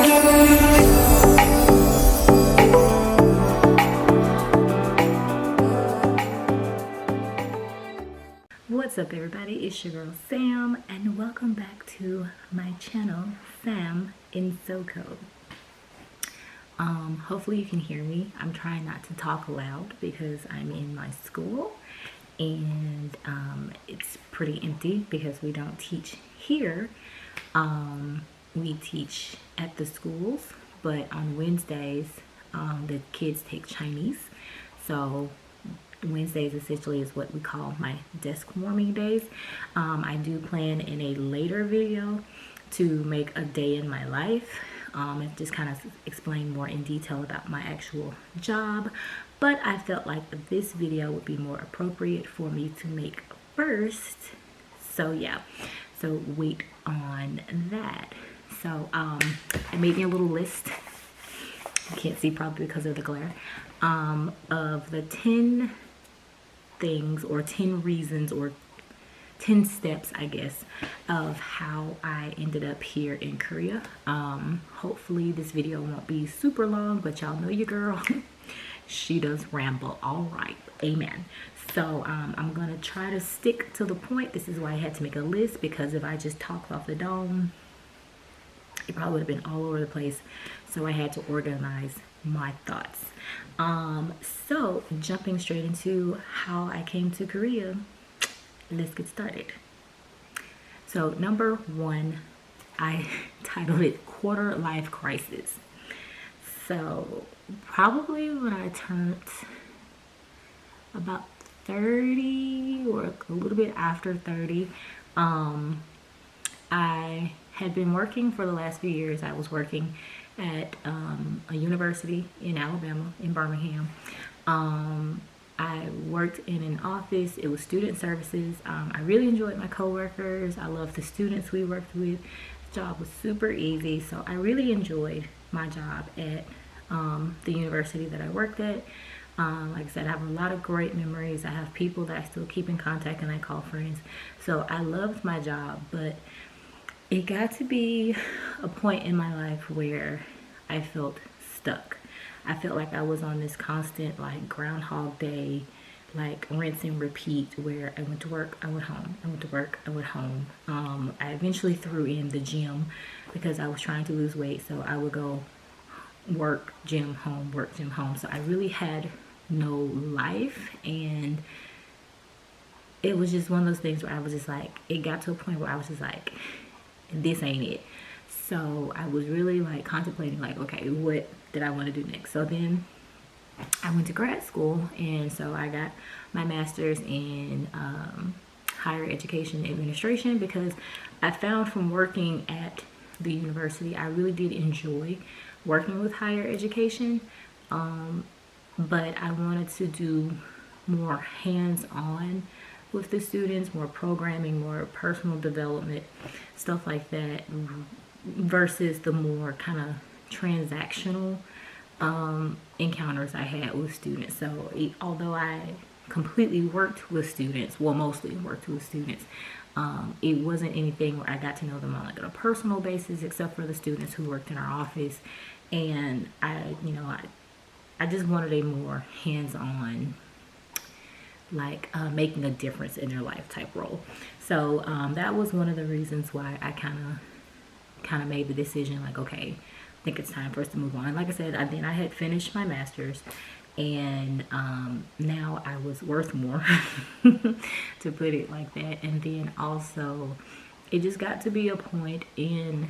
What's up everybody, it's your girl Sam and welcome back to my channel, Sam in SoCo. Hopefully you can hear me. I'm trying not to talk loud because I'm in my school and it's pretty empty because we don't teach here. We teach at the schools, but on Wednesdays the kids take Chinese, so Wednesdays essentially is what we call my desk warming days. I do plan in a later video to make a day in my life and just kind of explain more in detail about my actual job, but I felt like this video would be more appropriate for me to make first. So yeah, so wait on that. So I made me a little list. You can't see probably because of the glare, of the 10 things or 10 reasons or 10 steps, I guess, of how I ended up here in Korea. Hopefully this video won't be super long, but y'all know your girl. She does ramble. All right, amen. So I'm gonna try to stick to the point. This is why I had to make a list, because if I just talked off the dome, it probably would have been all over the place. So I had to organize my thoughts. So jumping straight into how I came to Korea, let's get started. So number one, I titled it Quarter Life Crisis. So probably when I turned about 30 or a little bit after 30, I had been working for the last few years. I was working at a university in Alabama, in Birmingham. I worked in an office. It was student services. I really enjoyed my coworkers. I loved the students we worked with. The job was super easy, so I really enjoyed my job at the university that I worked at. Like I said, I have a lot of great memories. I have people that I still keep in contact and I call friends. So I loved my job, but it got to be a point in my life where I felt stuck. I felt like I was on this constant like Groundhog Day, like rinse and repeat, where I went to work, I went home, I went to work, I went home. I eventually threw in the gym because I was trying to lose weight, so I would go work, gym, home, work, gym, home. So I really had no life, and it was just one of those things where I was just like, it got to a point where I was just like, this ain't it. So I was really like contemplating like, okay, what did I want to do next? So then I went to grad school, and so I got my master's in higher education administration, because I found from working at the university I really did enjoy working with higher education, but I wanted to do more hands-on with the students, more programming, more personal development, stuff like that, versus the more kind of transactional encounters I had with students. So although I completely worked with students, well, mostly worked with students, it wasn't anything where I got to know them on like a personal basis, except for the students who worked in our office. And I just wanted a more hands-on, like making a difference in their life type role. So that was one of the reasons why I kind of made the decision, like, okay, I think it's time for us to move on. Like I said, I had finished my master's, and now I was worth more, to put it like that. And then also it just got to be a point in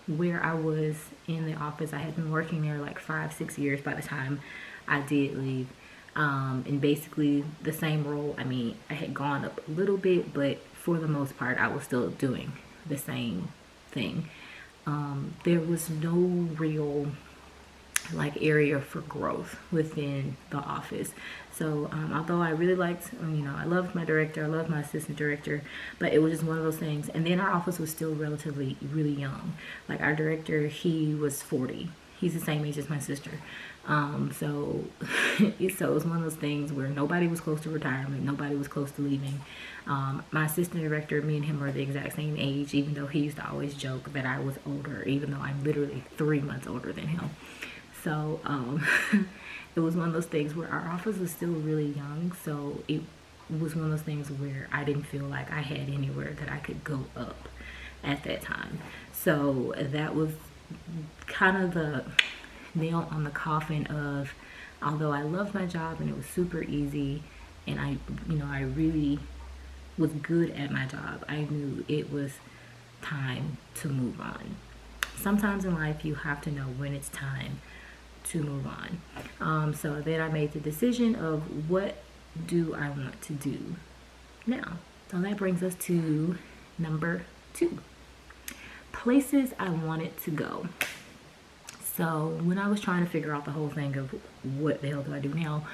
where I was in the office. I had been working there like 5-6 years by the time I did leave. And basically the same role. I mean, I had gone up a little bit, but for the most part I was still doing the same thing. There was no real like area for growth within the office. So although I really liked, I loved my director, I loved my assistant director, but it was just one of those things. And then our office was still relatively really young. Like our director, he was 40. He's the same age as my sister. So it was one of those things where nobody was close to retirement. Nobody was close to leaving. My assistant director, me and him are the exact same age, even though he used to always joke that I was older, even though I'm literally 3 months older than him. So it was one of those things where our office was still really young. So it was one of those things where I didn't feel like I had anywhere that I could go up at that time. So that was kind of the nail on the coffin of, although I loved my job and it was super easy and I really was good at my job, I knew it was time to move on. Sometimes in life you have to know when it's time to move on. So then I made the decision of, what do I want to do now? So that brings us to number 2, places I wanted to go. So when I was trying to figure out the whole thing of what the hell do I do now,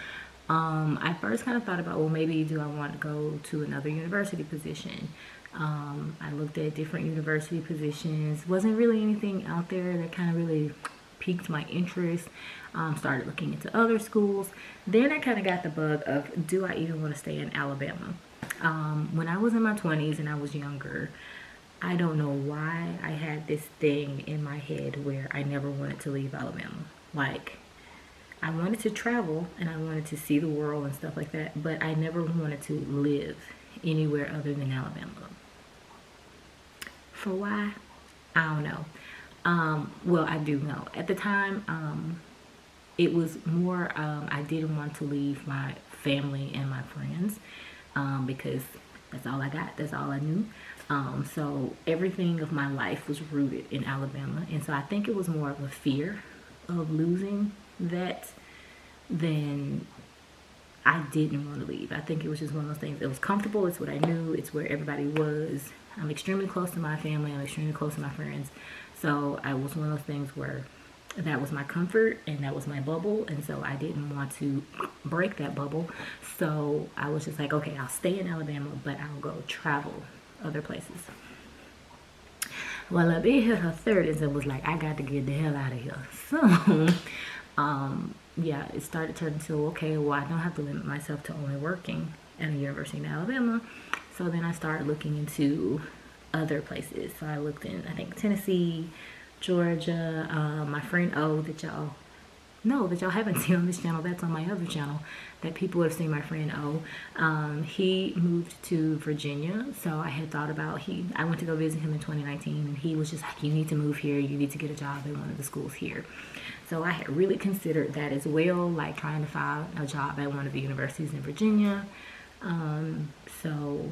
I first kind of thought about, well, maybe do I want to go to another university position? I looked at different university positions. Wasn't really anything out there that kind of really piqued my interest. Started looking into other schools. Then I kind of got the bug of, do I even want to stay in Alabama? When I was in my 20s and I was younger, I don't know why I had this thing in my head where I never wanted to leave Alabama. Like, I wanted to travel and I wanted to see the world and stuff like that, but I never wanted to live anywhere other than Alabama. For why? I don't know. Well, I do know. At the time, it was more, I didn't want to leave my family and my friends, because that's all I got. That's all I knew. So everything of my life was rooted in Alabama. And so I think it was more of a fear of losing that than I didn't want to leave. I think it was just one of those things. It was comfortable. It's what I knew. It's where everybody was. I'm extremely close to my family. I'm extremely close to my friends. So I was one of those things where that was my comfort and that was my bubble. And so I didn't want to break that bubble. So I was just like, okay, I'll stay in Alabama, but I'll go travel other places. Well, Abby hit her 30s and was like, I got to get the hell out of here. So, yeah, it started turning to, okay, well, I don't have to limit myself to only working at a university in Alabama. So then I started looking into other places. So I looked in, I think, Tennessee, Georgia. My friend O, that y'all know, that y'all haven't seen on this channel, that's on my other channel, that people have seen my friend O. He moved to Virginia, so I had thought about, I went to go visit him in 2019, and he was just like, you need to move here, you need to get a job in one of the schools here. So I had really considered that as well, like trying to find a job at one of the universities in Virginia. So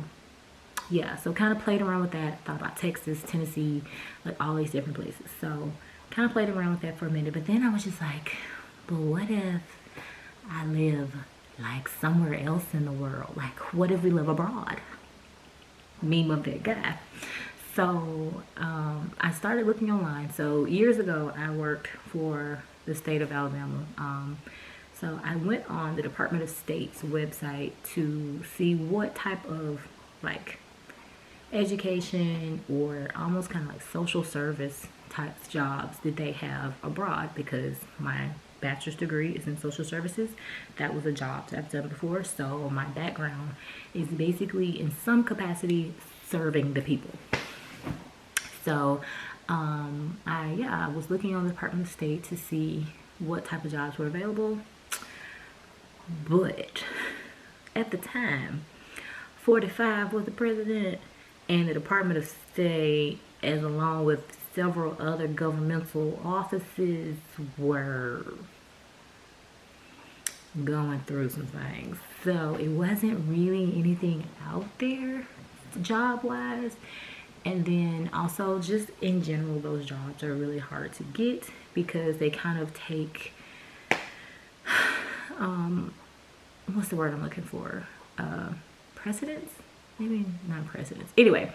yeah, so kind of played around with that, thought about Texas, Tennessee, like all these different places. So kind of played around with that for a minute, but then I was just like, but what if I live like somewhere else in the world? Like, what if we live abroad? Meme of that guy. So I started looking online. So years ago, I worked for the state of Alabama. So I went on the Department of State's website to see what type of like education or almost kind of like social service type jobs did they have abroad, because my bachelor's degree is in social services. That was a job that I've done before. So my background is basically in some capacity serving the people. So I was looking on the Department of State to see what type of jobs were available. But at the time, 45 was the president, and the Department of State, as along with several other governmental offices, were going through some things. So it wasn't really anything out there job-wise. And then also just in general, those jobs are really hard to get because they kind of take, what's the word I'm looking for? Precedence? Maybe not precedence. Anyway,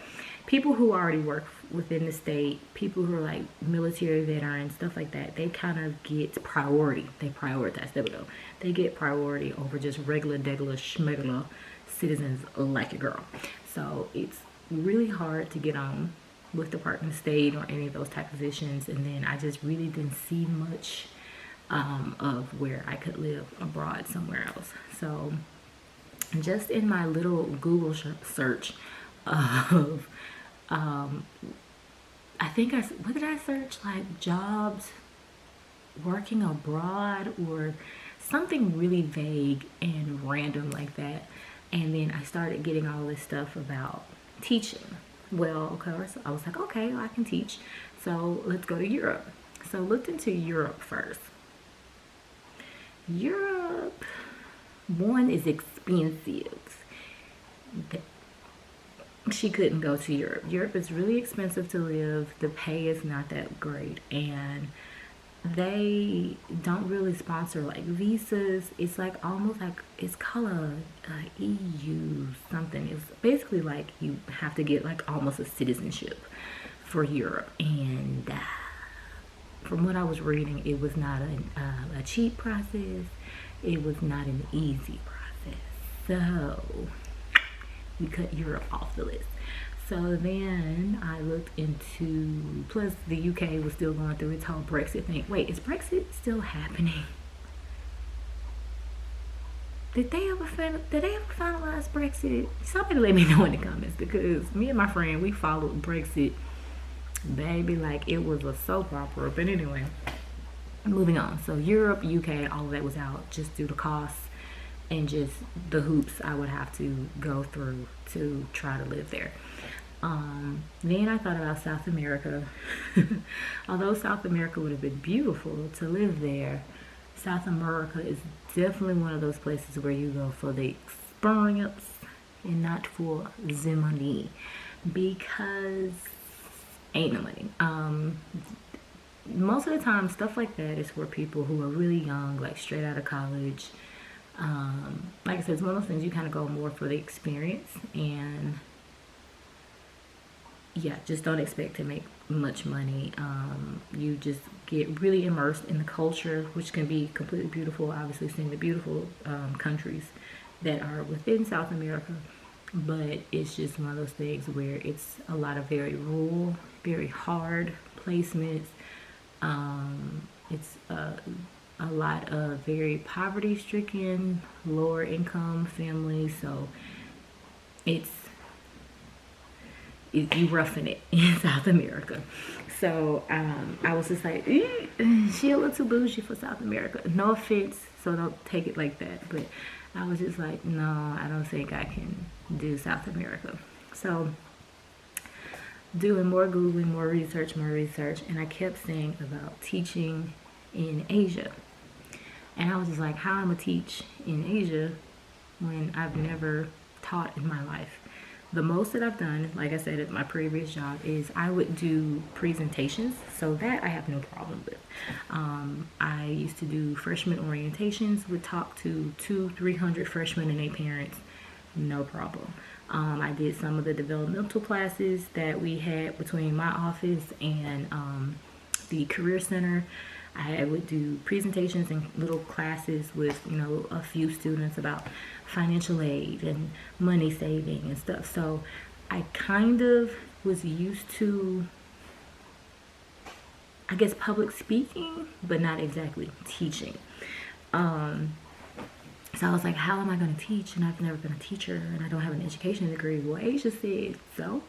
people who already work within the state, people who are like military veterans, stuff like that, they kind of get priority. They prioritize. There we go. They get priority over just regular, degular, schmegular citizens like a girl. So it's really hard to get on with Department of State or any of those type of positions, and then I just really didn't see much of where I could live abroad somewhere else. So just in my little Google search of I think what did I search, like jobs working abroad or something really vague and random like that. And then I started getting all this stuff about teaching. Well, of course, I was like, okay, well, I can teach. So let's go to Europe. So looked into Europe first. Europe, one, is expensive. She couldn't go to Europe. Europe is really expensive to live. The pay is not that great. And they don't really sponsor like visas. It's like almost like, it's called a EU something. It's basically like you have to get like almost a citizenship for Europe. And from what I was reading, it was not a cheap process. It was not an easy process. So we cut Europe off the list. So then I looked into, plus the UK was still going through its whole Brexit thing. Wait, is Brexit still happening? Did they ever finalize Brexit? Somebody let me know in the comments, because me and my friend, we followed Brexit, baby, like it was a soap opera. But anyway, moving on. So Europe, UK, all of that was out just due to costs and just the hoops I would have to go through to try to live there. Then I thought about South America. Although South America would have been beautiful to live there, South America is definitely one of those places where you go for the experience and not for the money, because ain't no money. Most of the time, stuff like that is for people who are really young, like straight out of college. Like I said, it's one of those things you kind of go more for the experience, and yeah, just don't expect to make much money. You just get really immersed in the culture, which can be completely beautiful. Obviously, seeing the beautiful countries that are within South America, but it's just one of those things where it's a lot of very rural, very hard placements. It's a lot of very poverty-stricken, lower income families. So you roughing it in South America. So I was just like, she a little too bougie for South America. No offense, so don't take it like that. But I was just like, no, I don't think I can do South America. So doing more Googling, more research, and I kept saying about teaching in Asia. And I was just like, how am I gonna teach in Asia when I've never taught in my life? The most that I've done, like I said at my previous job, is I would do presentations. So that I have no problem with. I used to do freshman orientations, would talk to 200-300 freshmen and their parents, no problem. I did some of the developmental classes that we had between my office and the Career Center. I would do presentations and little classes with, a few students about financial aid and money saving and stuff. So I kind of was used to, I guess, public speaking, but not exactly teaching. So I was like, how am I going to teach? And I've never been a teacher, and I don't have an education degree. Well, Asia said, so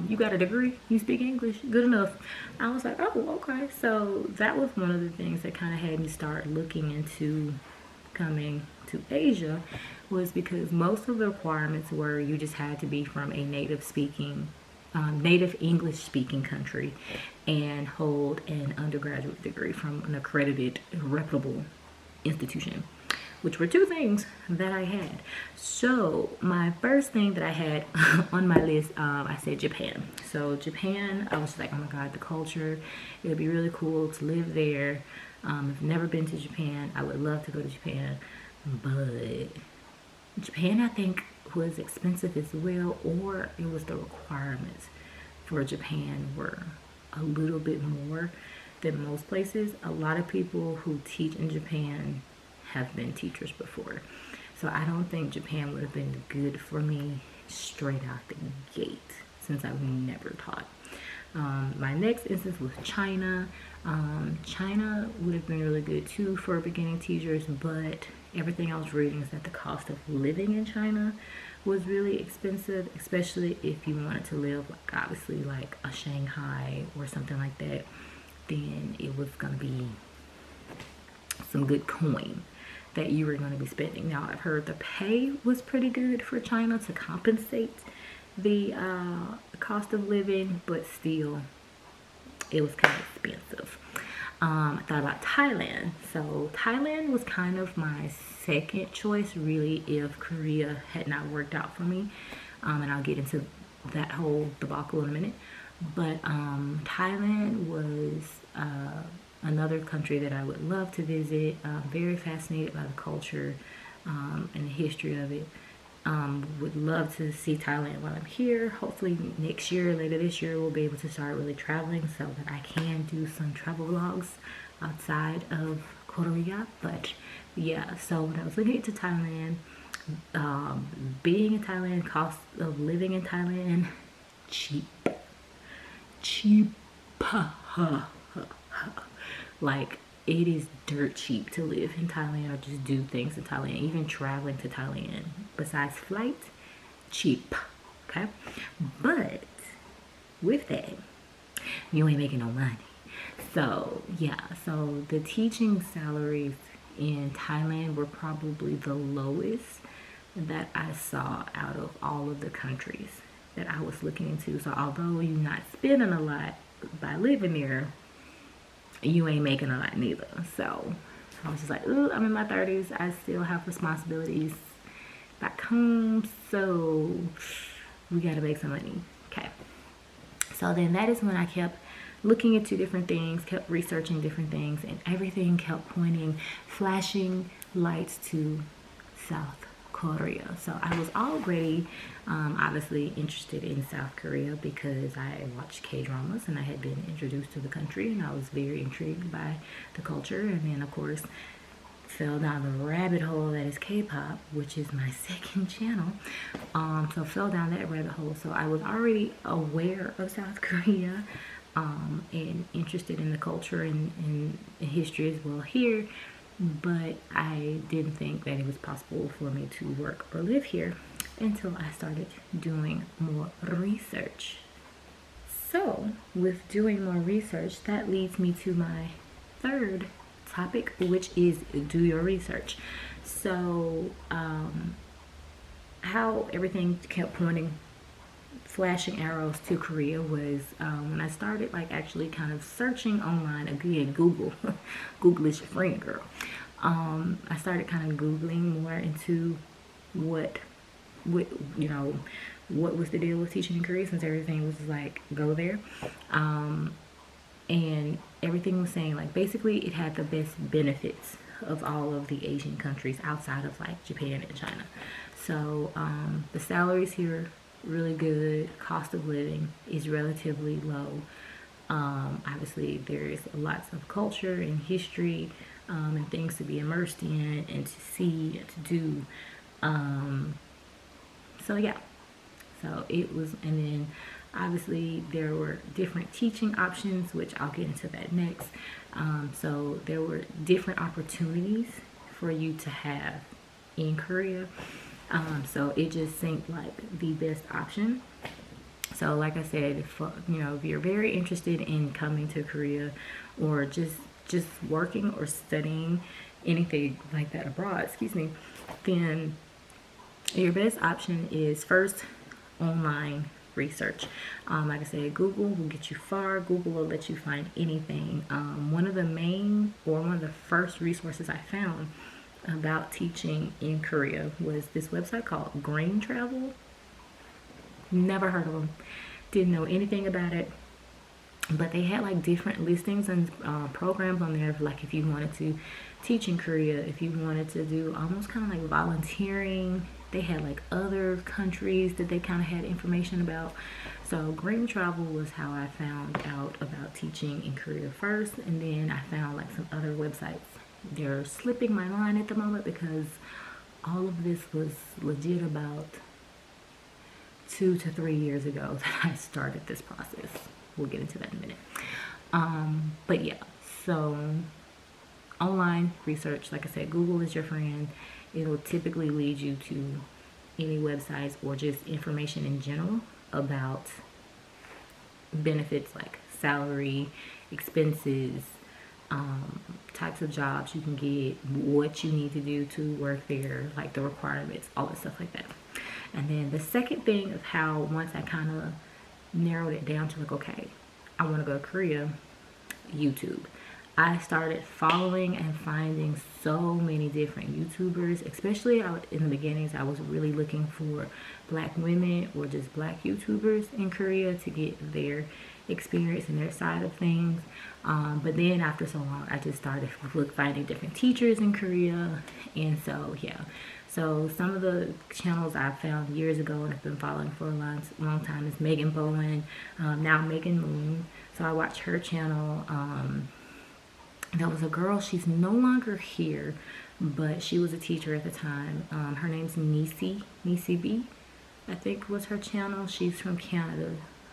you got a degree, you speak English, good enough. I was like, oh, okay. So that was one of the things that kind of had me start looking into coming to Asia, was because most of the requirements were you just had to be from a native English speaking country and hold an undergraduate degree from an accredited, reputable institution, which were two things that I had. So my first thing that I had on my list, I said Japan. So Japan, I was like, oh my God, the culture, it would be really cool to live there. I've never been to Japan. I would love to go to Japan, but Japan, I think, was expensive as well, or it was the requirements for Japan were a little bit more than most places. A lot of people who teach in Japan have been teachers before, so I don't think Japan would have been good for me straight out the gate. since I've never taught. My next instance was China. China would have been really good too for beginning teachers, but everything I was reading is that the cost of living in China was really expensive, especially if you wanted to live like obviously like a Shanghai or something like that. Then it was gonna be some good coin that you were going to be spending. Now I've heard the pay was pretty good for China to compensate the cost of living, but still it was kind of expensive. I thought about Thailand. So Thailand was kind of my second choice really if Korea had not worked out for me, and I'll get into that whole debacle in a minute. But Thailand was another country that I would love to visit. Very fascinated by the culture and the history of it. Would love to see Thailand while I'm here. Hopefully next year, later this year, we'll be able to start really traveling so that I can do some travel vlogs outside of Korea. But yeah, so when I was looking into Thailand, being in Thailand, cost of living in Thailand, cheap. Like, it is dirt cheap to live in Thailand or just do things in Thailand. Even traveling to Thailand, besides flight, cheap. Okay, but with that, you ain't making no money. So yeah, so the teaching salaries in Thailand were probably the lowest that I saw out of all of the countries that I was looking into. So although you're not spending a lot by living there, you ain't making a lot neither. So I was just like, ooh, I'm in my 30s. I still have responsibilities back home. So we got to make some money. Okay. So then that is when I kept looking into different things, kept researching different things, and everything kept pointing, flashing lights to South Korea. So I was already obviously interested in South Korea because I watched K-dramas and I had been introduced to the country and I was very intrigued by the culture, and then of course fell down the rabbit hole that is K-pop, which is my second channel. So fell down that rabbit hole. So I was already aware of South Korea and interested in the culture and history as well here, but I didn't think that it was possible for me to work or live here until I started doing more research. So with doing more research, that leads me to my third topic, which is do your research. So how everything kept pointing, flashing arrows to Korea was when I started like actually kind of searching online again. Google Google is your friend, girl. I started kind of Googling more into what you know, what was the deal with teaching in Korea, since everything was like go there, and everything was saying like basically it had the best benefits of all of the Asian countries outside of like Japan and China. So the salaries here really good, cost of living is relatively low. Obviously there's lots of culture and history and things to be immersed in and to see and to do. So yeah, so it was, and then obviously there were different teaching options, which I'll get into that next. So there were different opportunities for you to have in Korea. So it just seemed like the best option. So like I said, if, you know, if you're very interested in coming to Korea or just working or studying anything like that abroad, excuse me, then your best option is first online research. Like I said, Google will get you far. Google will let you find anything. One of the first resources I found about teaching in Korea was this website called Green Travel. Never heard of them, didn't know anything about it, but they had like different listings and programs on there, like if you wanted to teach in Korea, if you wanted to do almost kind of like volunteering. They had like other countries that they kind of had information about. So Green Travel was how I found out about teaching in Korea first, and then I found like some other websites. They're slipping my mind at the moment because all of this was legit about 2 to 3 years ago that I started this process. We'll get into that in a minute. But yeah, so online research, like I said, Google is your friend. It'll typically lead you to any websites or just information in general about benefits like salary, expenses, types of jobs you can get, what you need to do to work there, like the requirements, all that stuff like that. And then the second thing of how, once I kind of narrowed it down to like, okay, I want to go to Korea, YouTube. I started following and finding so many different YouTubers, especially in the beginnings. I was really looking for black women or just black YouTubers in Korea to get their experience and their side of things. But then after so long, I just started finding different teachers in Korea. And so, yeah. So some of the channels I found years ago and have been following for a long time is Megan Bowen, now Megan Moon. So I watched her channel. There was a girl, she's no longer here, but she was a teacher at the time. Her name's Nisi B, I think was her channel. She's from Canada,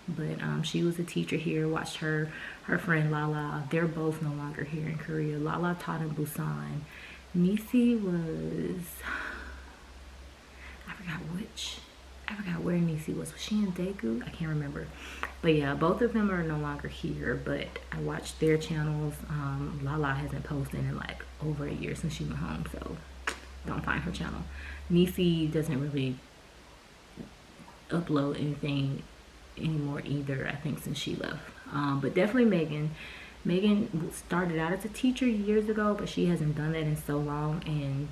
but she was a teacher here. Watched her friend Lala. They're both no longer here in Korea. Lala taught in Busan. Nisi was, I forgot where Nisi was. Was she in Daegu? I can't remember. But yeah, both of them are no longer here, but I watched their channels. Lala hasn't posted in like over a year since she went home, so don't find her channel. Nisi doesn't really upload anything anymore either, I think, since she left. But definitely Megan. Megan started out as a teacher years ago, but she hasn't done that in so long, and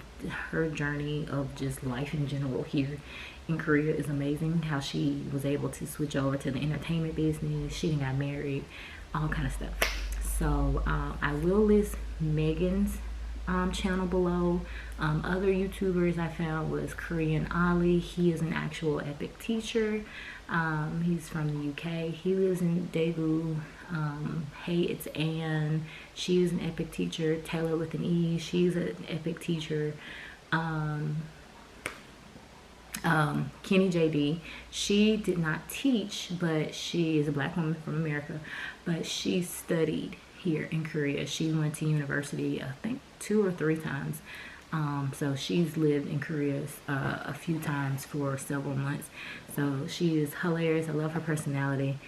her journey of just life in general here in Korea is amazing. How she was able to switch over to the entertainment business, she got married, all kind of stuff. So I will list Megan's channel below. Other YouTubers I found was Korean Ali. He is an actual EPIK teacher. He's from the UK. He lives in Daegu. Hey, it's Anne. She is an EPIK teacher. Taylor with an E. She's an EPIK teacher. Kenny JD. She did not teach, but she is a black woman from America. But she studied here in Korea. She went to university, I think 2 or 3 times. So she's lived in Korea a few times for several months. So she is hilarious. I love her personality.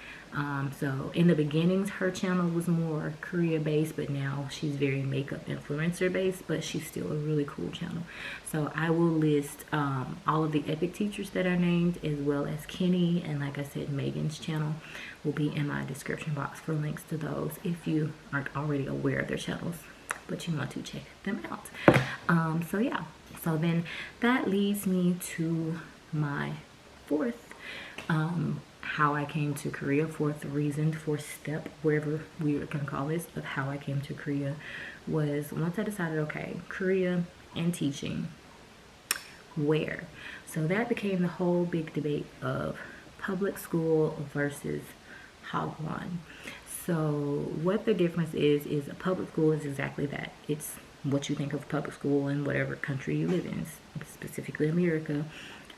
So in the beginnings, her channel was more Korea based, but now she's very makeup influencer based, but she's still a really cool channel. So I will list all of the EPIK teachers that are named, as well as Kenny, and like I said, Megan's channel will be in my description box for links to those if you aren't already aware of their channels, but you want to check them out. So yeah, so then that leads me to my fourth how I came to Korea, fourth step, wherever we are gonna call this, of how I came to Korea, was once I decided, okay, Korea and teaching, where? So that became the whole big debate of public school versus hagwon. So what the difference is a public school is exactly that. It's what you think of public school in whatever country you live in, specifically America.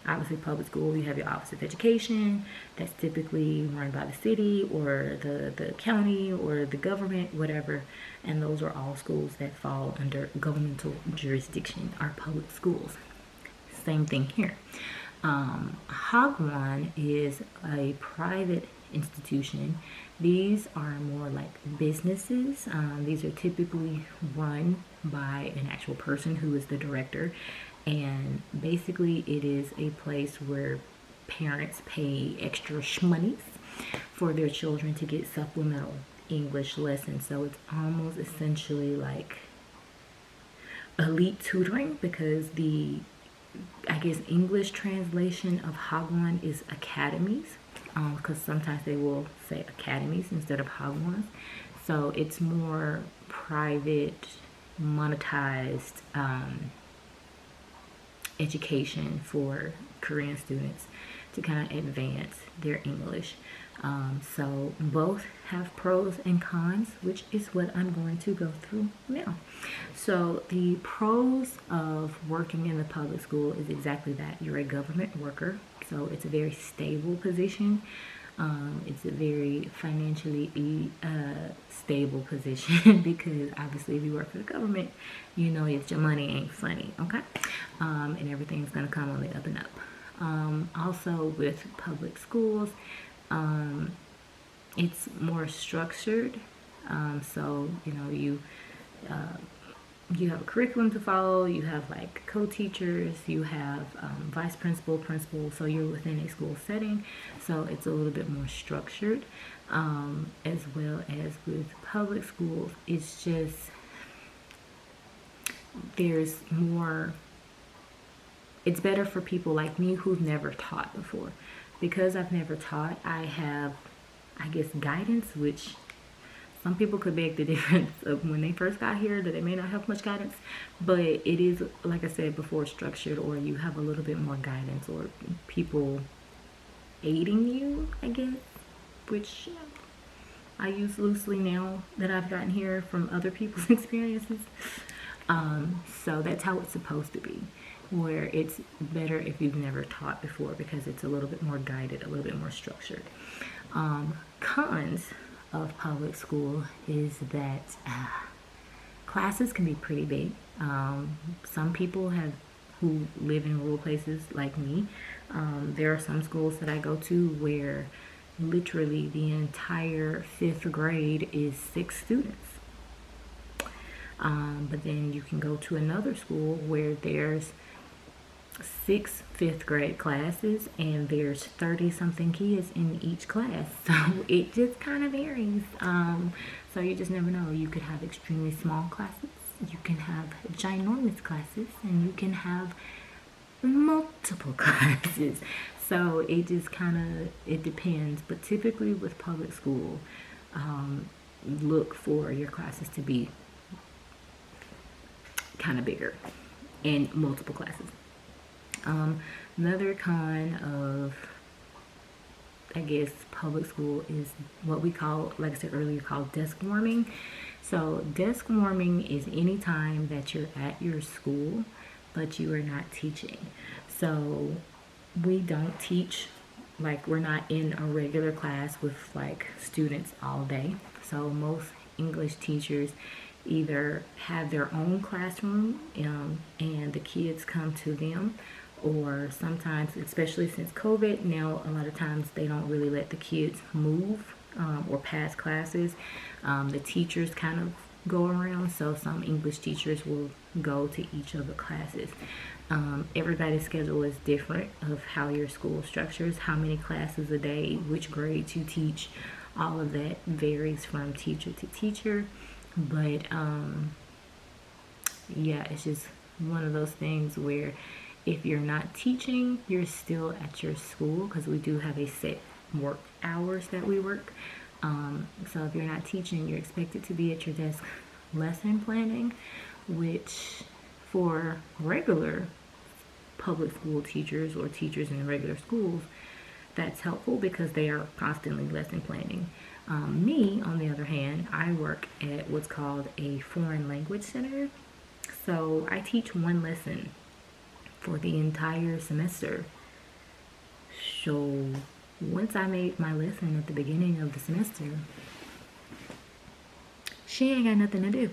Obviously, public school, you have your Office of Education that's typically run by the city or the county or the government, whatever. And those are all schools that fall under governmental jurisdiction, are public schools. Same thing here. Hagwon is a private institution. These are more like businesses. These are typically run by an actual person who is the director. And basically it is a place where parents pay extra shmonies for their children to get supplemental English lessons. So it's almost essentially like elite tutoring, because the, I guess, English translation of hagwon is academies, because sometimes they will say academies instead of hagwons. So it's more private, monetized education for Korean students to kind of advance their English. So both have pros and cons, which is what I'm going to go through now. So the pros of working in the public school is exactly that. You're a government worker, so it's a very stable position. It's a very financially stable position because obviously if you work for the government, you know that your money ain't funny, okay? And everything's gonna come on the up and up. Also with public schools, it's more structured. So you know you have a curriculum to follow, you have like co-teachers, you have vice principal, principal, so you're within a school setting, so it's a little bit more structured. As well as with public schools, it's just there's more, it's better for people like me who've never taught before. Because I've never taught, I have, I guess, guidance, which some people could beg the difference of when they first got here that they may not have much guidance, but it is, like I said before, structured, or you have a little bit more guidance or people aiding you, I guess, which I use loosely now that I've gotten here from other people's experiences. So that's how it's supposed to be, where it's better if you've never taught before because it's a little bit more guided, a little bit more structured. Cons of public school is that classes can be pretty big. Some people who live in rural places like me, there are some schools that I go to where literally the entire fifth grade is 6 students. But then you can go to another school where there's 6 fifth grade classes and there's 30 something kids in each class, so it just kind of varies. So you just never know. You could have extremely small classes, you can have ginormous classes, and you can have multiple classes. So it just kind of, it depends. But typically with public school, look for your classes to be kind of bigger and multiple classes. Another con of, I guess, public school is what we call, like I said earlier, called desk warming. So desk warming is any time that you're at your school but you are not teaching. So we don't teach, like we're not in a regular class with like students all day. So most English teachers either have their own classroom and the kids come to them, or sometimes, especially since COVID, now a lot of times they don't really let the kids move or pass classes. The teachers kind of go around, so some English teachers will go to each of the classes. Everybody's schedule is different of how your school structures, how many classes a day, which grades you teach, all of that varies from teacher to teacher. But yeah, it's just one of those things where if you're not teaching, you're still at your school, because we do have a set work hours that we work. So if you're not teaching, you're expected to be at your desk lesson planning, which for regular public school teachers or teachers in regular schools, that's helpful because they are constantly lesson planning. Me, on the other hand, I work at what's called a foreign language center. So I teach one lesson for the entire semester. So once I made my lesson at the beginning of the semester, she ain't got nothing to do.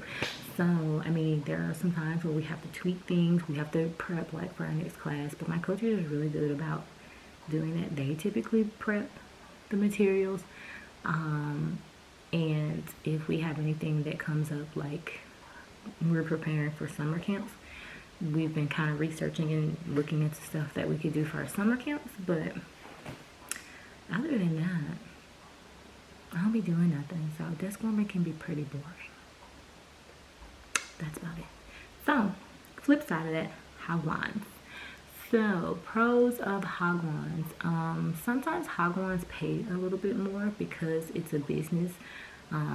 So, I mean, there are some times where we have to tweak things. We have to prep like for our next class. But my coach is really good about doing that. They typically prep the materials. And if we have anything that comes up, like we're preparing for summer camps, we've been kind of researching and looking into stuff that we could do for our summer camps. But other than that, I'll be doing nothing. So desk warming can be pretty boring. That's about it. So, flip side of that, hagwons. So, pros of hagwons. Sometimes hagwons pay a little bit more because it's a business.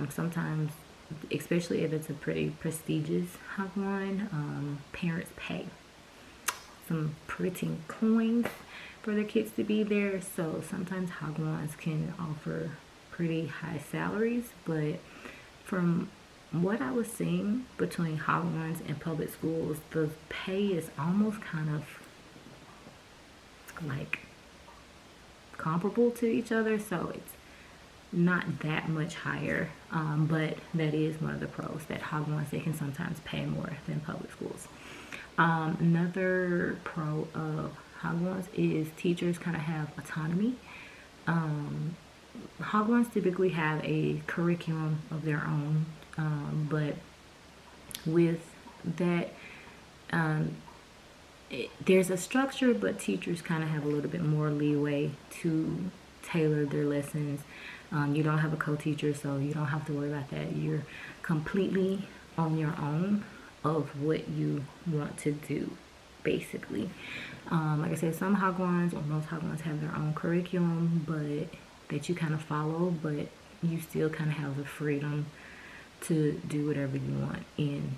Sometimes, especially if it's a pretty prestigious hagwon, parents pay some pretty coins for the kids to be there. So sometimes hagwons can offer pretty high salaries, but from what I was seeing between hagwons and public schools, the pay is almost kind of like comparable to each other, so it's not that much higher, but that is one of the pros, that hagwons, they can sometimes pay more than public schools. Another pro of hagwons is teachers kind of have autonomy. Hagwons typically have a curriculum of their own, but with that, there's a structure, but teachers kind of have a little bit more leeway to tailor their lessons. You don't have a co-teacher, so you don't have to worry about that. You're completely on your own of what you want to do, basically. Like I said, some hagwons or most hagwons have their own curriculum, but that you kind of follow, but you still kind of have the freedom to do whatever you want in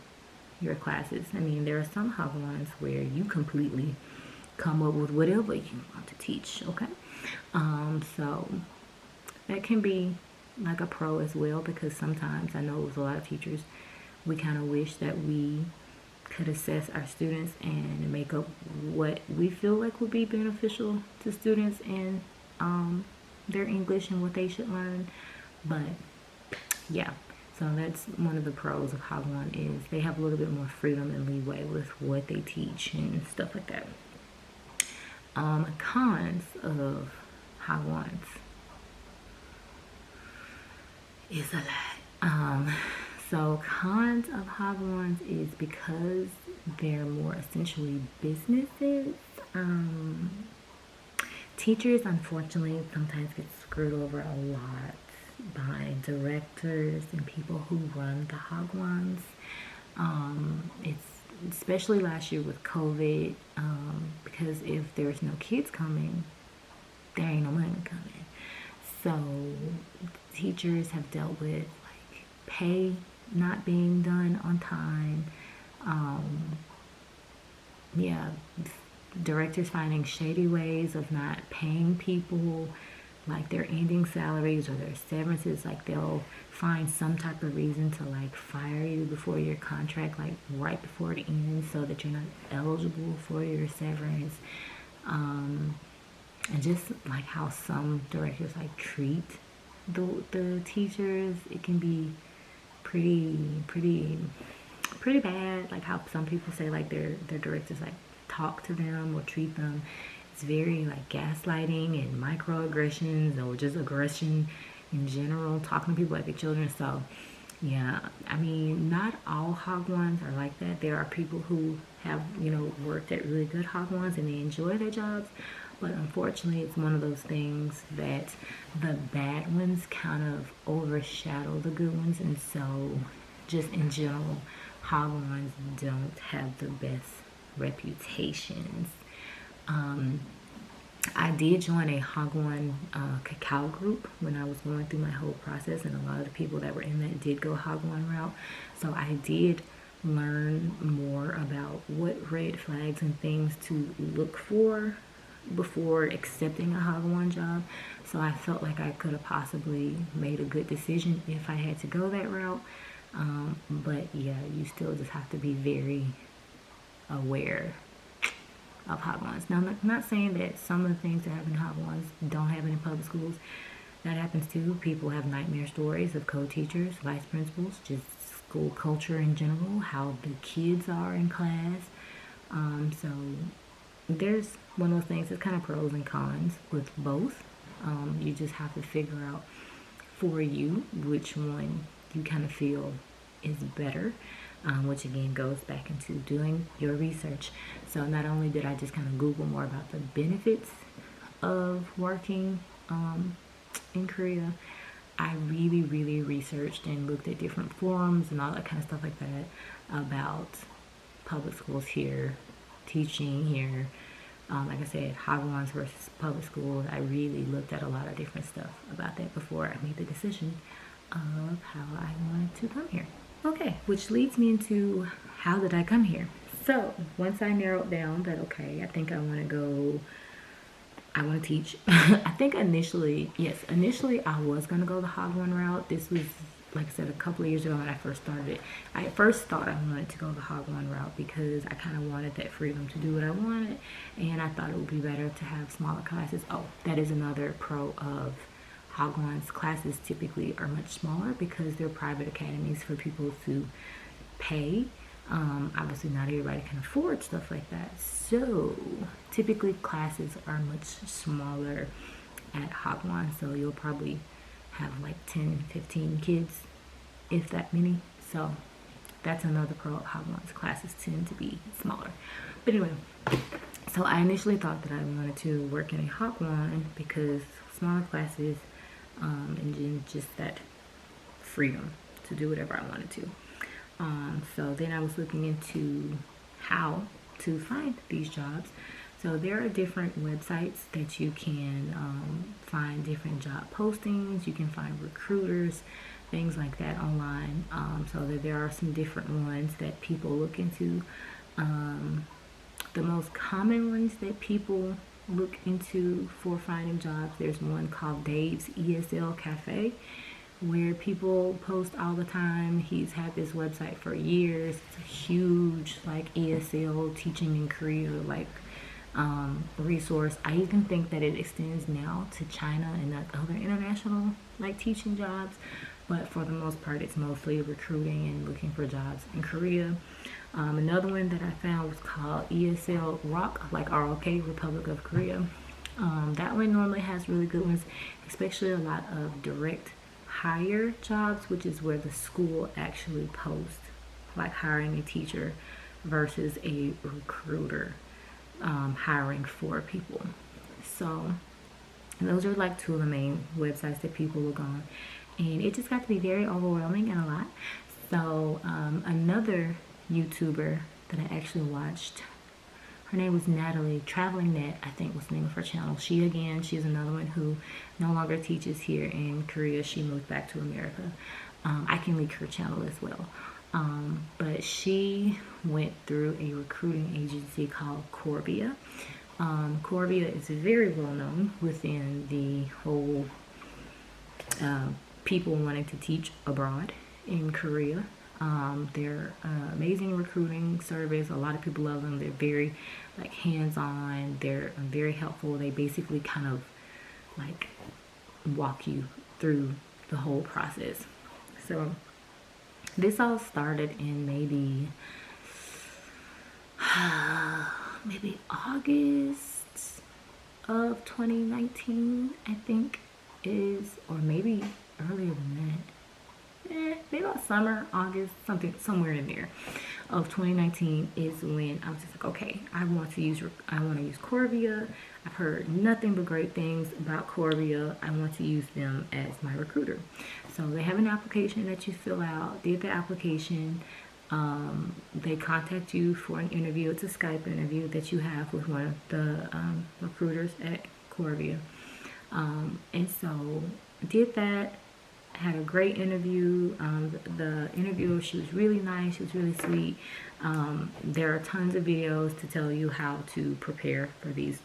your classes. I mean, there are some hagwons where you completely come up with whatever you want to teach, okay? So that can be like a pro as well, because sometimes I know with a lot of teachers, we kind of wish that we could assess our students and make up what we feel like would be beneficial to students in their English and what they should learn. But yeah, so that's one of the pros of hagwon, is they have a little bit more freedom and leeway with what they teach and stuff like that. Cons of hagwons is a lot. So cons of hagwons is because they're more essentially businesses. Teachers, unfortunately, sometimes get screwed over a lot by directors and people who run the hagwons. It's especially last year with COVID, because if there's no kids coming, there ain't no money coming. So teachers have dealt with like pay not being done on time. Yeah, directors finding shady ways of not paying people like their ending salaries or their severances. Like they'll find some type of reason to like fire you before your contract, like right before it ends, so that you're not eligible for your severance. And just like how some directors like treat the teachers, it can be pretty bad. Like how some people say like their directors like talk to them or treat them. It's very like gaslighting and microaggressions, or just aggression in general, talking to people like their children. So yeah, I mean, not all hagwons are like that. There are people who have, you know, worked at really good hagwons and they enjoy their jobs, but unfortunately it's one of those things that the bad ones kind of overshadow the good ones. And so just in general, hagwons don't have the best reputations. I did join a hagwon cacao group when I was going through my whole process, and a lot of the people that were in that did go hagwon route. So I did learn more about what red flags and things to look for before accepting a hagwon job. So I felt like I could have possibly made a good decision if I had to go that route. But yeah, you still just have to be very aware of hagwons. Now, I'm not saying that some of the things that happen in hagwons don't happen in public schools. That happens too. People have nightmare stories of co-teachers, vice principals, just school culture in general, how the kids are in class. So there's one of those things. It's kind of pros and cons with both. You just have to figure out for you which one you kind of feel is better. Which again goes back into doing your research. So not only did I just kind of Google more about the benefits of working in Korea, I really researched and looked at different forums and all that kind of stuff like that about public schools here, teaching here. Like I said, hagwons versus public schools. I really looked at a lot of different stuff about that before I made the decision of how I wanted to come here. Okay, which leads me into how did I come here. So once I narrowed down that, okay, I think I want to go I want to teach. I think initially I was going to go the hagwon route. This was, like I said, a couple of years ago when I first started it. I at first thought I wanted to go the hagwon route because I kind of wanted that freedom to do what I wanted, and I thought it would be better to have smaller classes. Oh, that is another pro of hagwon's. Classes typically are much smaller because they're private academies for people to pay. Obviously not everybody can afford stuff like that, so typically classes are much smaller at hagwon, so you'll probably have like 10-15 kids, if that many. So that's another pro of hagwon's. Classes tend to be smaller. But anyway, so I initially thought that I wanted to work in a hagwon because smaller classes, and then just that freedom to do whatever I wanted to. So then I was looking into how to find these jobs. So there are different websites that you can find different job postings. You can find recruiters, things like that online. So that there are some different ones that people look into. The most common ones that people look into for finding jobs, there's one called Dave's ESL Cafe, where people post all the time. He's had this website for years. It's a huge like ESL teaching in Korea like resource. I even think that it extends now to China and other international like teaching jobs, but for the most part it's mostly recruiting and looking for jobs in Korea. Another one that I found was called ESL Rock, like ROK, Republic of Korea. That one normally has really good ones, especially a lot of direct hire jobs, which is where the school actually posts, like hiring a teacher versus a recruiter hiring for people. So those are like two of the main websites that people look on, and it just got to be very overwhelming and a lot. So another YouTuber that I actually watched, her name was Natalie, Traveling Net, I think was the name of her channel. She's another one who no longer teaches here in Korea. She moved back to America. I can link her channel as well. But she went through a recruiting agency called Corbia. Corbia is very well known within the whole people wanting to teach abroad in Korea. They're amazing recruiting service. A lot of people love them. They're very like hands-on. They're very helpful. They basically kind of like walk you through the whole process. So this all started in maybe August of 2019, I think is, or maybe earlier than that. Maybe about summer, August, somewhere in there of 2019 is when I was just like, okay, I want to use Corbia. I've heard nothing but great things about Corbia. I want to use them as my recruiter. So they have an application that you fill out. Did the application. They contact you for an interview. It's a Skype interview that you have with one of the recruiters at Corbia. And so did that. Had a great interview. The interviewer, she was really nice. She was really sweet. There are tons of videos to tell you how to prepare for these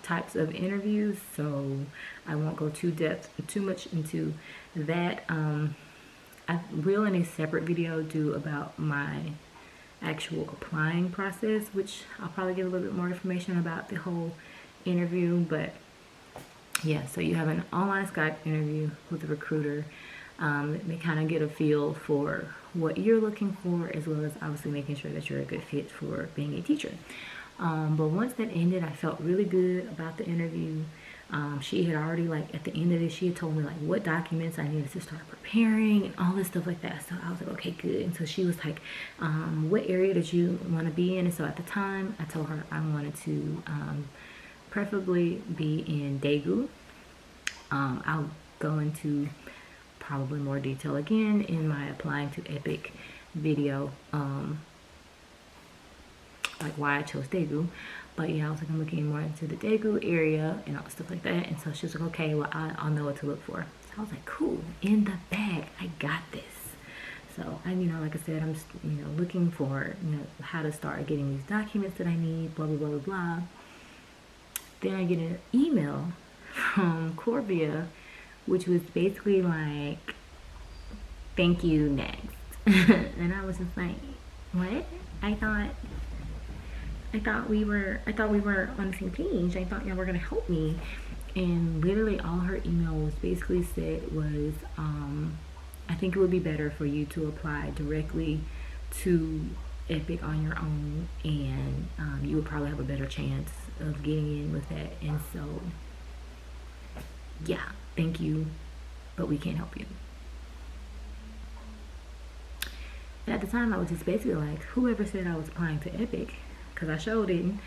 types of interviews, so I won't go too much into that. I will in a separate video do about my actual applying process, which I'll probably give a little bit more information about the whole interview. But yeah, so you have an online Skype interview with a recruiter. They kind of get a feel for what you're looking for, as well as obviously making sure that you're a good fit for being a teacher. But once that ended, I felt really good about the interview. She had already, like, at the end of it, she had told me, like, what documents I needed to start preparing and all this stuff like that. So I was like, okay, good. And so she was like, what area did you want to be in? And so at the time, I told her I wanted to preferably be in Daegu. I'll go into probably more detail again in my applying to EPIK video, like why I chose Daegu. But yeah, I was like, I'm looking more into the Daegu area and all stuff like that. And so she was like, okay, well, I'll know what to look for. So I was like, cool, in the bag, I got this. So I, like I said, I'm just, looking for, how to start getting these documents that I need, blah, blah, blah, blah, blah. then I get an email from Corvia, which was basically like, thank you, next. And I was just like, what? I thought we were on the same page. I thought y'all were gonna help me. And literally all her email was basically said was, I think it would be better for you to apply directly to EPIK on your own, and you would probably have a better chance of getting in with that. And so, yeah, thank you, but we can't help you. And at the time, I was just basically like, whoever said I was applying to EPIK, because I sure didn't.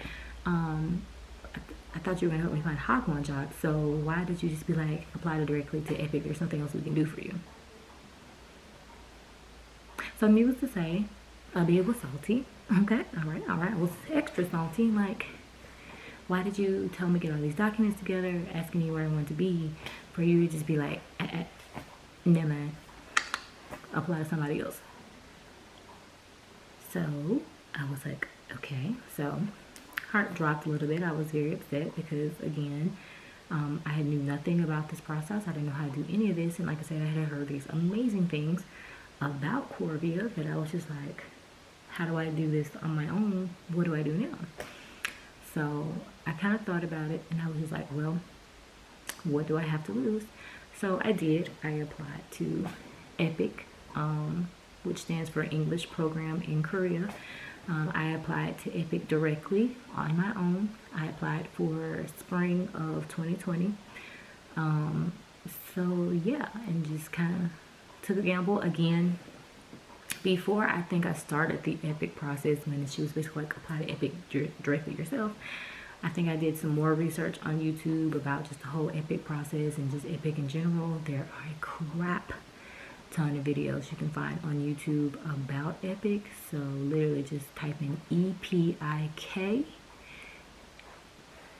I thought you were gonna help me find a hagwon job, so why did you just be like, apply directly to EPIK? There's something else we can do for you. So needless to say, it was salty. Okay, all right. It was extra salty. Like, why did you tell me to get all these documents together, asking you where I wanted to be, for you to just be like, never mind, apply to somebody else? So I was like, okay. So heart dropped a little bit. I was very upset because, again, I knew nothing about this process. I didn't know how to do any of this. And like I said, I had heard these amazing things about Corvia that I was just like, how do I do this on my own? What do I do now? So I kind of thought about it, and I was just like, well, what do I have to lose? So I did. I applied to EPIK, which stands for English Program in Korea. I applied to EPIK directly on my own. I applied for spring of 2020. So yeah, and just kind of took a gamble. Again, before I think I started the EPIK process, when she was basically like, apply to EPIK directly yourself, I think I did some more research on YouTube about just the whole EPIK process and just EPIK in general. There are a crap ton of videos you can find on YouTube about EPIK. So literally just type in EPIK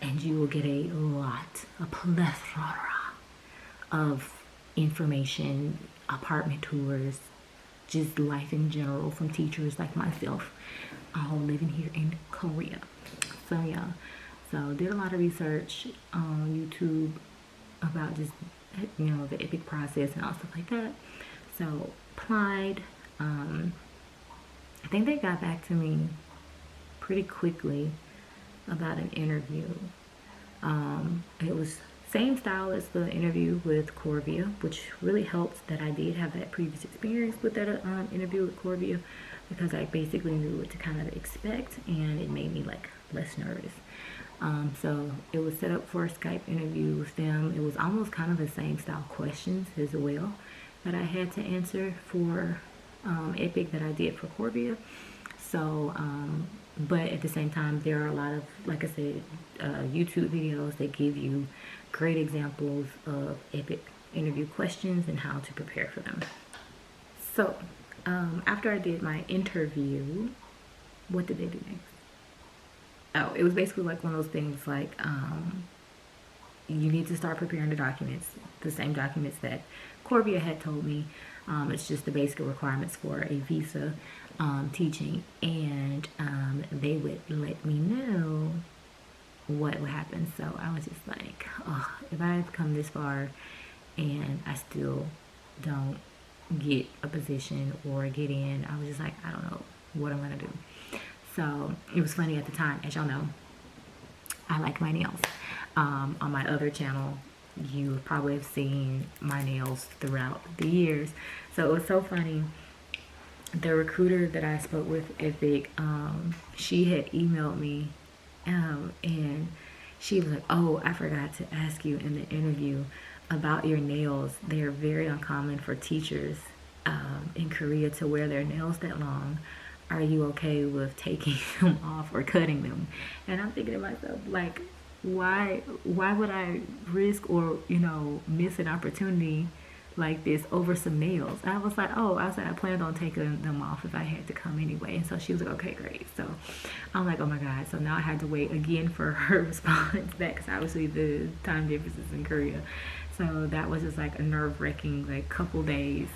and you will get a plethora of information, apartment tours, just life in general from teachers like myself, all living here in Korea. So yeah, so did a lot of research on YouTube about just, you know, the EPIK process and all stuff like that. So applied. I think they got back to me pretty quickly about an interview. It was same style as the interview with Corvia, which really helped that I did have that previous experience with that interview with Corvia, because I basically knew what to kind of expect, and it made me like less nervous. So it was set up for a Skype interview with them. It was almost kind of the same style questions as well that I had to answer for EPIK that I did for Corvia. So, but at the same time, there are a lot of, like I said, YouTube videos that give you great examples of EPIK interview questions and how to prepare for them. So, after I did my interview, what did they do next? Oh, it was basically like one of those things like, you need to start preparing the documents, the same documents that Corvia had told me. It's just the basic requirements for a visa teaching, and they would let me know what would happen. So I was just like, oh, if I've come this far and I still don't get a position or get in, I was just like, I don't know what I'm gonna do. So it was funny at the time, as y'all know, I like my nails. On my other channel, you probably have seen my nails throughout the years. So it was so funny. The recruiter that I spoke with at EPIK, she had emailed me, and she was like, oh, I forgot to ask you in the interview about your nails. They're very uncommon for teachers in Korea to wear their nails that long. Are you okay with taking them off or cutting them? And I'm thinking to myself, like, why would I risk or, you know, miss an opportunity like this over some nails? And I was like, oh, I planned on taking them off if I had to come anyway. And so she was like, okay, great. So I'm like, oh my God. So now I had to wait again for her response back, because obviously the time differences in Korea. So that was just like a nerve-wracking like couple days.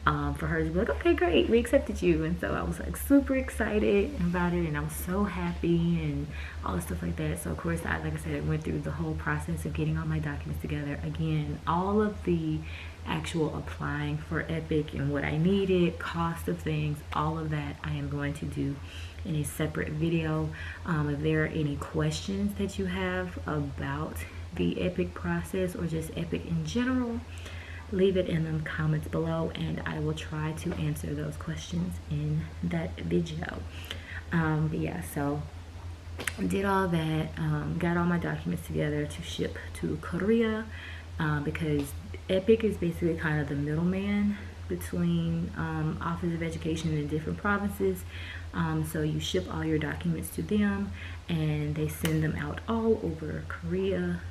for her to be like, okay, great, we accepted you. And so I was like super excited about it, and I was so happy and all the stuff like that. So of course, like I said, I went through the whole process of getting all my documents together. Again, all of the actual applying for EPIK and what I needed, cost of things, all of that I am going to do in a separate video. If there are any questions that you have about the EPIK process or just EPIK in general, leave it in the comments below, and I will try to answer those questions in that video. But yeah, so did all that, got all my documents together to ship to Korea, because EPIK is basically kind of the middleman between Office of Education in different provinces. So you ship all your documents to them, and they send them out all over Korea,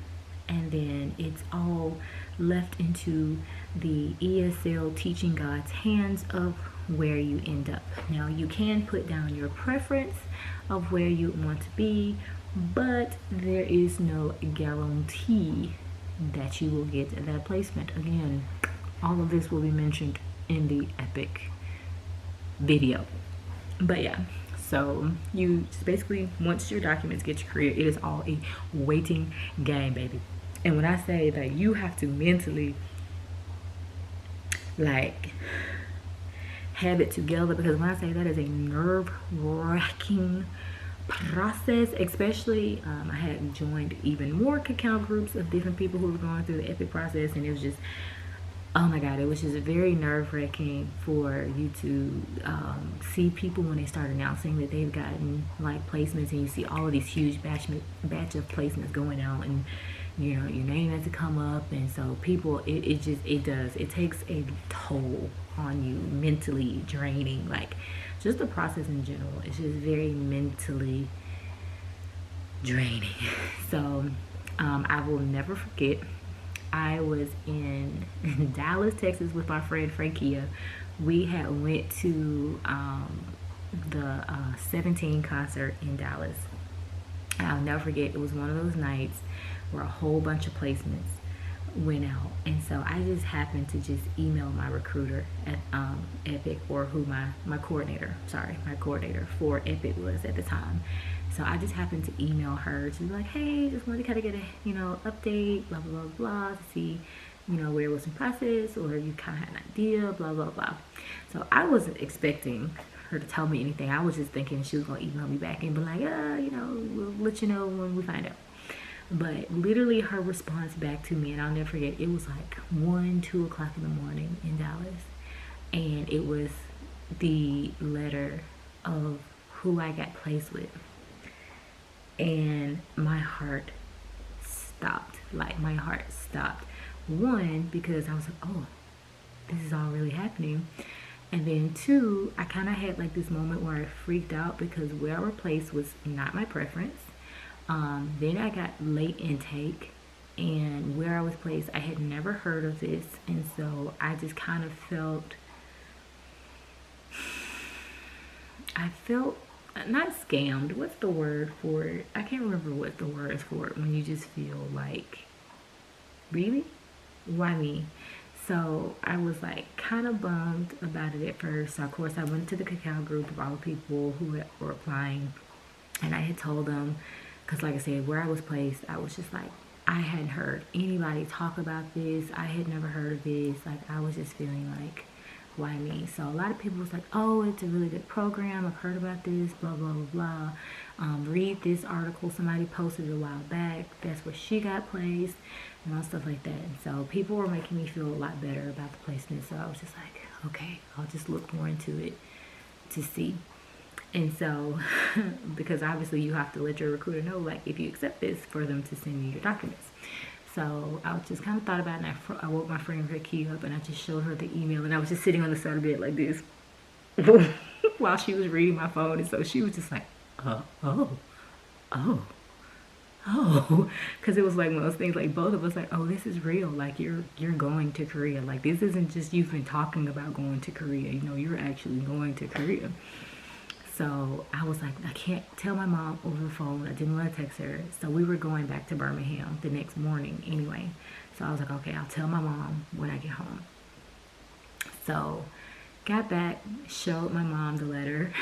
and then it's all left into the ESL teaching God's hands of where you end up. Now you can put down your preference of where you want to be, but there is no guarantee that you will get that placement. Again, all of this will be mentioned in the EPIK video. But yeah, so you just basically, once your documents get to Korea, it is all a waiting game, baby. And when I say that you have to mentally like have it together, because when I say that is a nerve-wracking process, especially I had joined even more cacao groups of different people who were going through the EPIK process, and it was just, oh my god, it was just very nerve-wracking for you to see people when they start announcing that they've gotten like placements, and you see all of these huge batch of placements going out, and you know your name has to come up, and so people, it takes a toll on you, mentally draining. Like just the process in general, it's just very mentally draining. So I will never forget, I was in Dallas, Texas with my friend Frankia. We had went to the 17 concert in Dallas. And I'll never forget, it was one of those nights where a whole bunch of placements went out. And so I just happened to just email my recruiter at EPIK, or who my coordinator for EPIK was at the time. So I just happened to email her to be like, hey, just wanted to kind of get a, update, blah, blah, blah, blah, to see, where it was in process, or you kind of had an idea, blah, blah, blah. So I wasn't expecting her to tell me anything. I was just thinking she was going to email me back and be like, we'll let you know when we find out. But literally her response back to me, and I'll never forget, it was like 1-2 o'clock in the morning in Dallas, and it was the letter of who I got placed with. And my heart stopped. Like my heart stopped. One, because I was like, oh, this is all really happening. And then two, I kind of had like this moment where I freaked out, because where I was placed was not my preference. Then I got late intake, and where I was placed, I had never heard of this, and so I just kind of felt not scammed. What's the word for it? I can't remember what the word is for it, when you just feel like, really? Why me? So I was like kind of bummed about it at first. So of course I went to the cacao group of all the people who were applying, and I had told them, because like I said, where I was placed, I was just like, I hadn't heard anybody talk about this. I had never heard of this. Like I was just feeling like, why me? So a lot of people was like, oh, it's a really good program, I've heard about this, blah, blah, blah, blah. Read this article somebody posted a while back, that's where she got placed, and all stuff like that. And so people were making me feel a lot better about the placement. So I was just like, okay, I'll just look more into it to see. And so, because obviously you have to let your recruiter know, like, if you accept this, for them to send you your documents. So I just kind of thought about it, and I woke my friend Ricky up, and I just showed her the email, and I was just sitting on the side of the bed like this while she was reading my phone. And so she was just like, oh, because it was like one of those things, like both of us like, oh, this is real. Like you're going to Korea. Like this isn't just you've been talking about going to Korea. You're actually going to Korea. So I was like, I can't tell my mom over the phone. I didn't want to text her. So we were going back to Birmingham the next morning anyway. So I was like, okay, I'll tell my mom when I get home. So Got back, showed my mom the letter.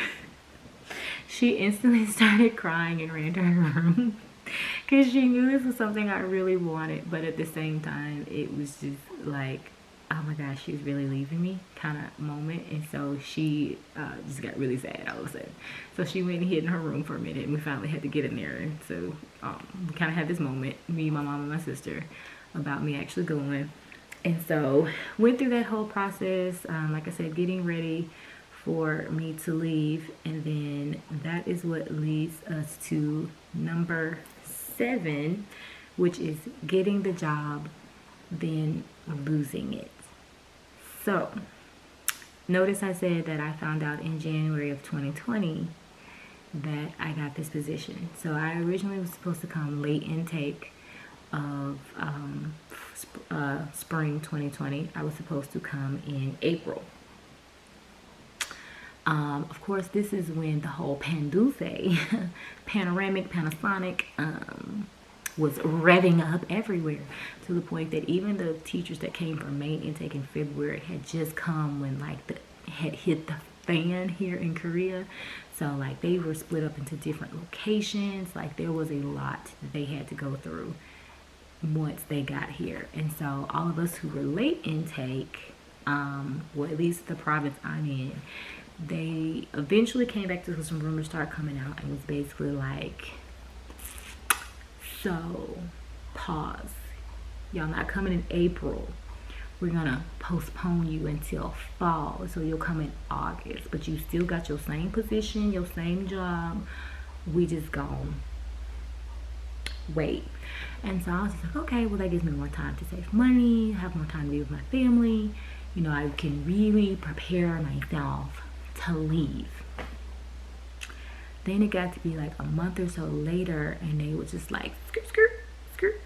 She instantly started crying and ran to her room because she knew this was something I really wanted, but at the same time, it was just like, oh my gosh, she's really leaving me kind of moment. And so she just got really sad all of a sudden. So she went and hid in her room for a minute, and we finally had to get in there. And so we kind of had this moment, me, my mom, and my sister, about me actually going. And so went through that whole process, like I said, getting ready for me to leave. And then that is what leads us to number 7, which is getting the job, then losing it. So notice I said that I found out in January of 2020 that I got this position. So I originally was supposed to come late intake of spring 2020. I was supposed to come in April. Of course, this is when the whole panoramic, Panasonic, was revving up everywhere, to the point that even the teachers that came for main intake in February had just come when had hit the fan here in Korea. So like they were split up into different locations. Like there was a lot that they had to go through once they got here. And so all of us who were late intake, well, at least the province I'm in, they eventually came back to some rumors started coming out, and it was basically like, so pause, y'all not coming in April, we're gonna postpone you until fall, so you'll come in August, but you still got your same position, your same job, we just gonna wait. And so I was just like, okay, well that gives me more time to save money, have more time to be with my family, you know, I can really prepare myself to leave. Then it got to be like a month or so later, and they were just like, skirt, skirt, skirt.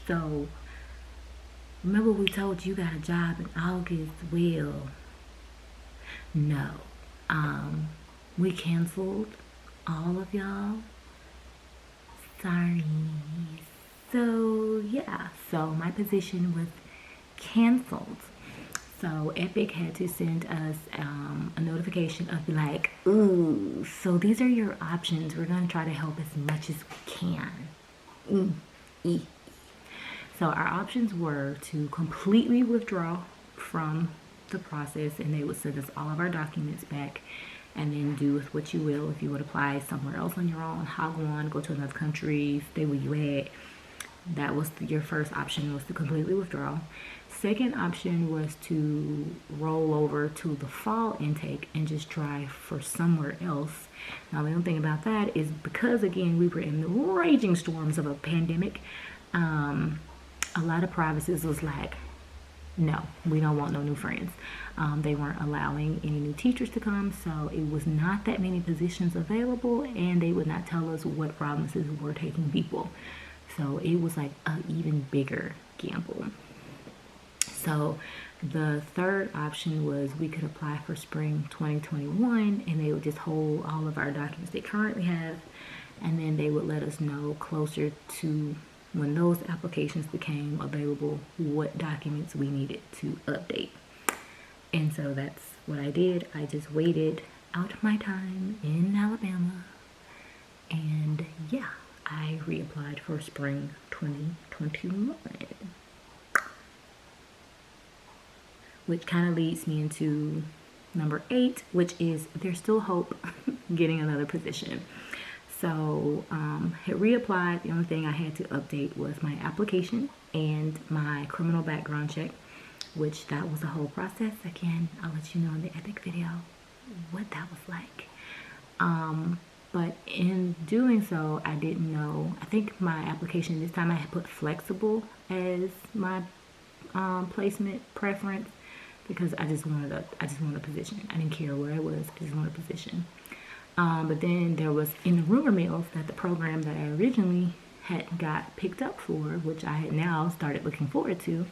So remember we told you got a job in August? Well, no. We canceled all of y'all. Sorry. So yeah, so my position was canceled. So EPIK had to send us a notification of like, ooh, so these are your options. We're going to try to help as much as we can. So our options were to completely withdraw from the process, and they would send us all of our documents back, and then do with what you will. If you would apply somewhere else on your own, hagwon, go to another country, stay where you at. That was your first option, was to completely withdraw. Second option was to roll over to the fall intake and just try for somewhere else. Now the only thing about that is, because again we were in the raging storms of a pandemic, a lot of provinces was like, no, we don't want no new friends. They weren't allowing any new teachers to come, so it was not that many positions available, and they would not tell us what provinces were taking people. So it was like an even bigger gamble. So the third option was we could apply for spring 2021, and they would just hold all of our documents they currently have, and then they would let us know closer to when those applications became available what documents we needed to update. And so that's what I did. I just waited out my time in Alabama, and yeah, I reapplied for spring 2021. Which kind of leads me into number 8, which is there's still hope getting another position. So had reapplied. The only thing I had to update was my application and my criminal background check, which that was a whole process. Again, I'll let you know in the EPIK video what that was like. But in doing so, I didn't know, I think my application this time I had put flexible as my placement preference, because I just wanted a position. I didn't care where I was, I just wanted a position. But then there was in the rumor mills that the program that I originally had got picked up for, which I had now started looking forward to,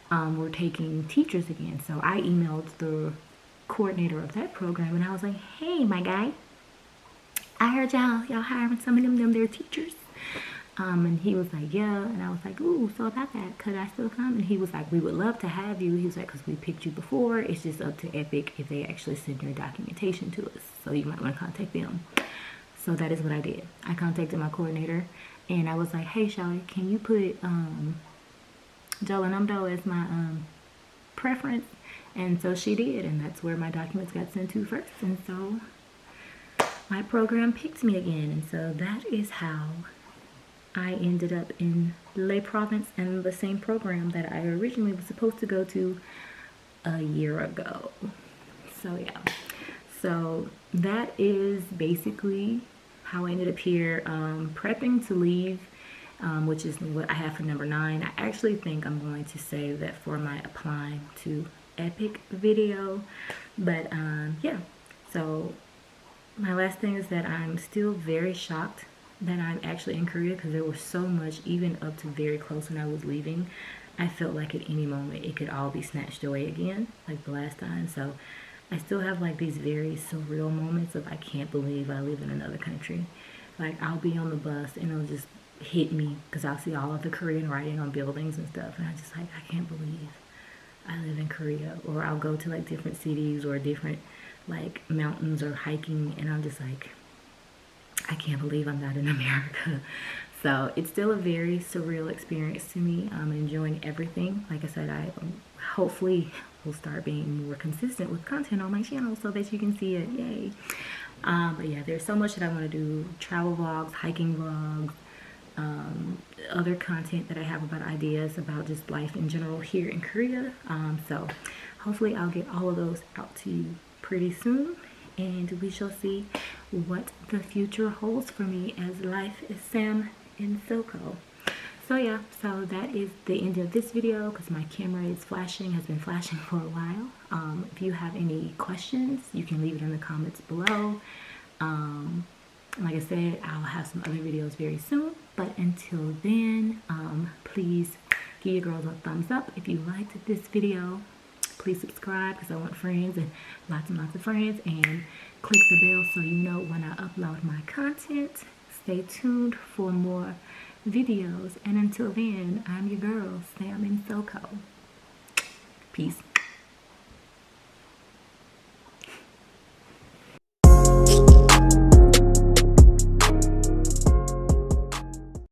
were taking teachers again. So I emailed the coordinator of that program, and I was like, hey, my guy, I heard y'all hiring some of them their teachers. And he was like, yeah. And I was like, ooh, so about that, could I still come? And he was like, we would love to have you. He was like, because we picked you before. It's just up to EPIK if they actually send your documentation to us. So you might want to contact them. So that is what I did. I contacted my coordinator and I was like, hey, Shawty, can you put Jolanumdo as my preference? And so she did, and that's where my documents got sent to first. And so my program picked me again. And so that is how I ended up in Le Province and the same program that I originally was supposed to go to a year ago. So yeah, so that is basically how I ended up here, prepping to leave, which is what I have for number 9. I actually think I'm going to save that for my applying to EPIK video, but yeah. So my last thing is that I'm still very shocked that I'm actually in Korea, because there was so much, even up to very close when I was leaving. I felt like at any moment it could all be snatched away again, like the last time. So I still have like these very surreal moments of I can't believe I live in another country. Like I'll be on the bus and it'll just hit me because I'll see all of the Korean writing on buildings and stuff, and I just like, I can't believe I live in Korea. Or I'll go to like different cities or different like mountains or hiking, and I'm just like, I can't believe I'm not in America. So it's still a very surreal experience to me. I'm enjoying everything. Like I said, I hopefully will start being more consistent with content on my channel so that you can see it. Yay. But yeah, there's so much that I want to do. Travel vlogs, hiking vlogs, other content that I have about ideas about just life in general here in Korea. So hopefully I'll get all of those out to you pretty soon, and we shall see what the future holds for me as life is Sam in SoCo. So yeah, so that is the end of this video because my camera is flashing, has been flashing for a while. If you have any questions, you can leave it in the comments below. Like I said, I'll have some other videos very soon, but until then, please give your girls a thumbs up if you liked this video. Please subscribe because I want friends and lots of friends, and click the bell so you know when I upload my content. Stay tuned for more videos, and until then, I'm your girl, Sam in SoCo. Peace.